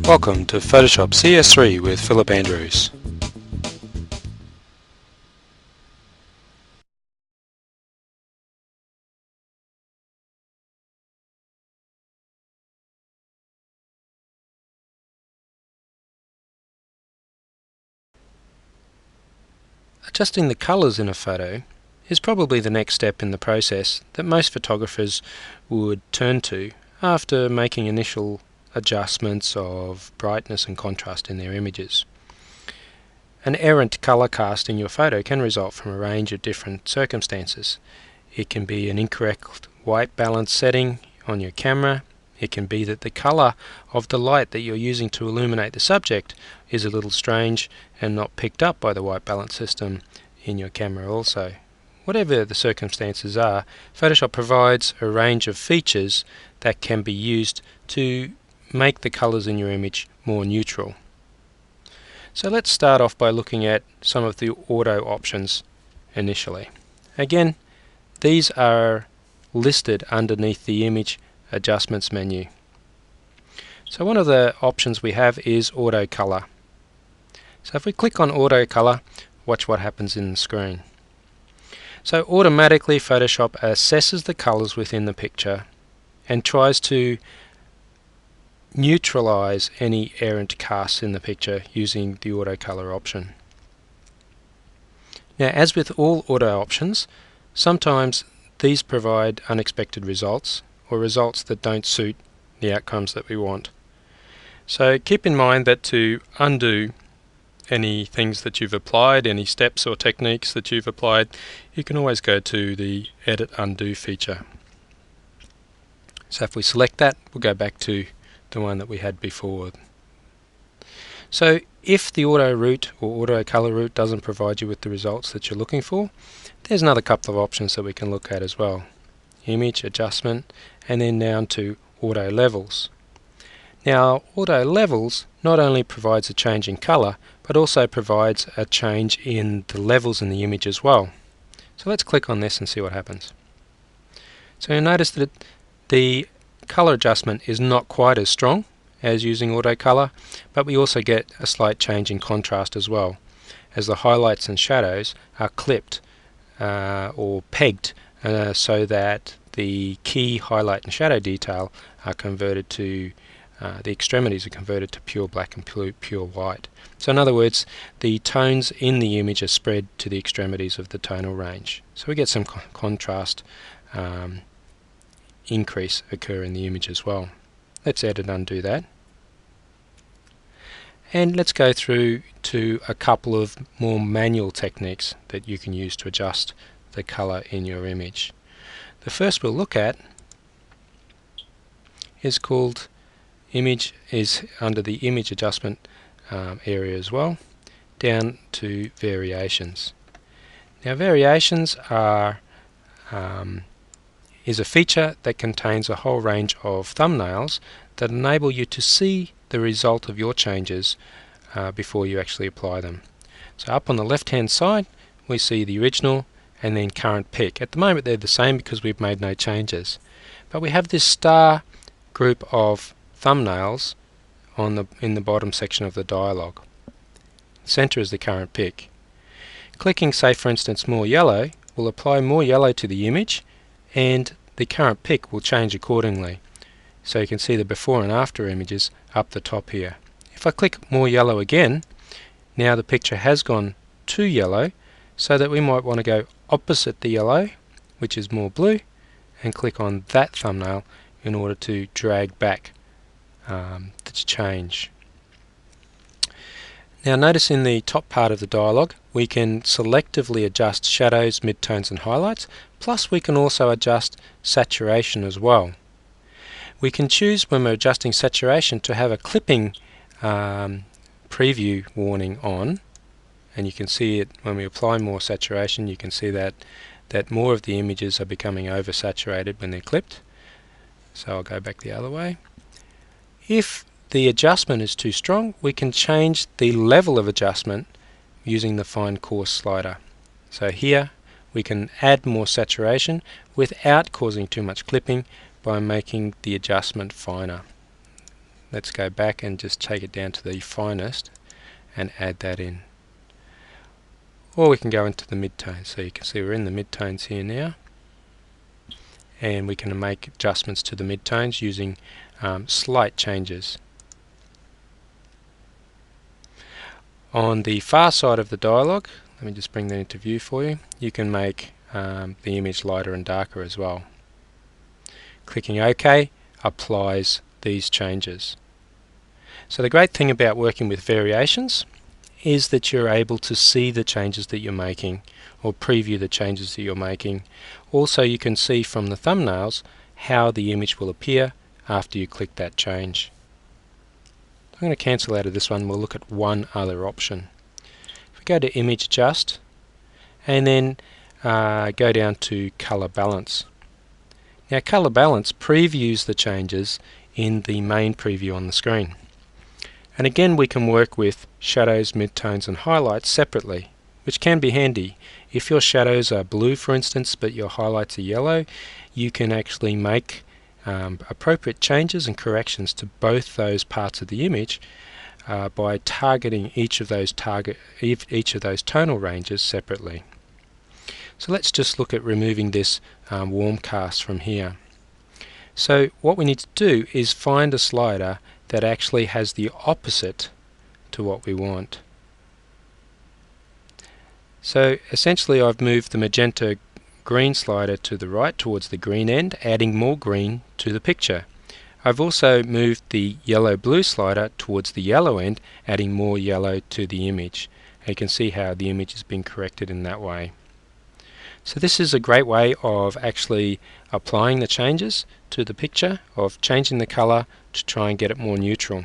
Welcome to Photoshop CS3 with Philip Andrews. Adjusting the colours in a photo is probably the next step in the process that most photographers would turn to after making initial adjustments of brightness and contrast in their images. An errant colour cast in your photo can result from a range of different circumstances. It can be an incorrect white balance setting on your camera. It can be that the colour of the light that you're using to illuminate the subject is a little strange and not picked up by the white balance system in your camera also. Whatever the circumstances are, Photoshop provides a range of features that can be used to make the colours in your image more neutral. So let's start off by looking at some of the auto options initially. Again, these are listed underneath the image adjustments menu. So one of the options we have is auto color. So if we click on auto color, watch what happens in the screen. So automatically Photoshop assesses the colors within the picture and tries to neutralize any errant casts in the picture using the auto color option. Now, as with all auto options, sometimes these provide unexpected results or results that don't suit the outcomes that we want. So keep in mind that to undo any things that you've applied, any steps or techniques that you've applied, you can always go to the Edit Undo feature. So if we select that, we'll go back to the one that we had before. So if the auto route or auto color route doesn't provide you with the results that you're looking for, there's another couple of options that we can look at as well. Image adjustment, and then down to auto levels. Now, auto levels not only provides a change in color, but also provides a change in the levels in the image as well. So let's click on this and see what happens. So you'll notice that the color adjustment is not quite as strong as using auto color, but we also get a slight change in contrast as well, as the highlights and shadows are clipped or pegged so that the key highlight and shadow detail are converted to the extremities are converted to pure black and pure white. So in other words, the tones in the image are spread to the extremities of the tonal range. So we get some contrast increase occur in the image as well. Let's edit and undo that. And let's go through to a couple of more manual techniques that you can use to adjust the color in your image. The first we'll look at is called is under the image adjustment area as well, down to variations. Now variations are is a feature that contains a whole range of thumbnails that enable you to see the result of your changes before you actually apply them. So up on the left hand side we see the original and then current pick. At the moment they're the same because we've made no changes, but we have this star group of thumbnails in the bottom section of the dialog. Center is the current pick. Clicking, say for instance, more yellow will apply more yellow to the image, and the current pick will change accordingly. So you can see the before and after images up the top here. If I click more yellow again, now the picture has gone to yellow, so that we might want to go opposite the yellow, which is more blue, and click on that thumbnail in order to drag back the change. Now notice in the top part of the dialog we can selectively adjust shadows, midtones and highlights, plus we can also adjust saturation as well. We can choose when we're adjusting saturation to have a clipping preview warning on, and you can see it when we apply more saturation. You can see that more of the images are becoming oversaturated when they're clipped. So I'll go back the other way. If the adjustment is too strong, we can change the level of adjustment using the fine coarse slider. So here we can add more saturation without causing too much clipping by making the adjustment finer. Let's go back and just take it down to the finest and add that in. Or we can go into the midtones. So you can see we're in the midtones here now, and we can make adjustments to the midtones using slight changes. On the far side of the dialog, let me just bring that into view for you, you can make the image lighter and darker as well. Clicking OK applies these changes. So the great thing about working with variations is that you're able to see the changes that you're making, or preview the changes that you're making. Also, you can see from the thumbnails how the image will appear after you click that change. I'm going to cancel out of this one. We'll look at one other option. If we go to Image Adjust and then go down to Color Balance. Now, Color Balance previews the changes in the main preview on the screen. And again, we can work with shadows, midtones and highlights separately, which can be handy. If your shadows are blue, for instance, but your highlights are yellow, you can actually make appropriate changes and corrections to both those parts of the image by targeting each of those tonal ranges separately. So let's just look at removing this warm cast from here. So what we need to do is find a slider that actually has the opposite to what we want. So essentially I've moved the magenta green slider to the right towards the green end, adding more green to the picture. I've also moved the yellow blue slider towards the yellow end, adding more yellow to the image. And you can see how the image has been corrected in that way. So this is a great way of actually applying the changes to the picture, of changing the color to try and get it more neutral.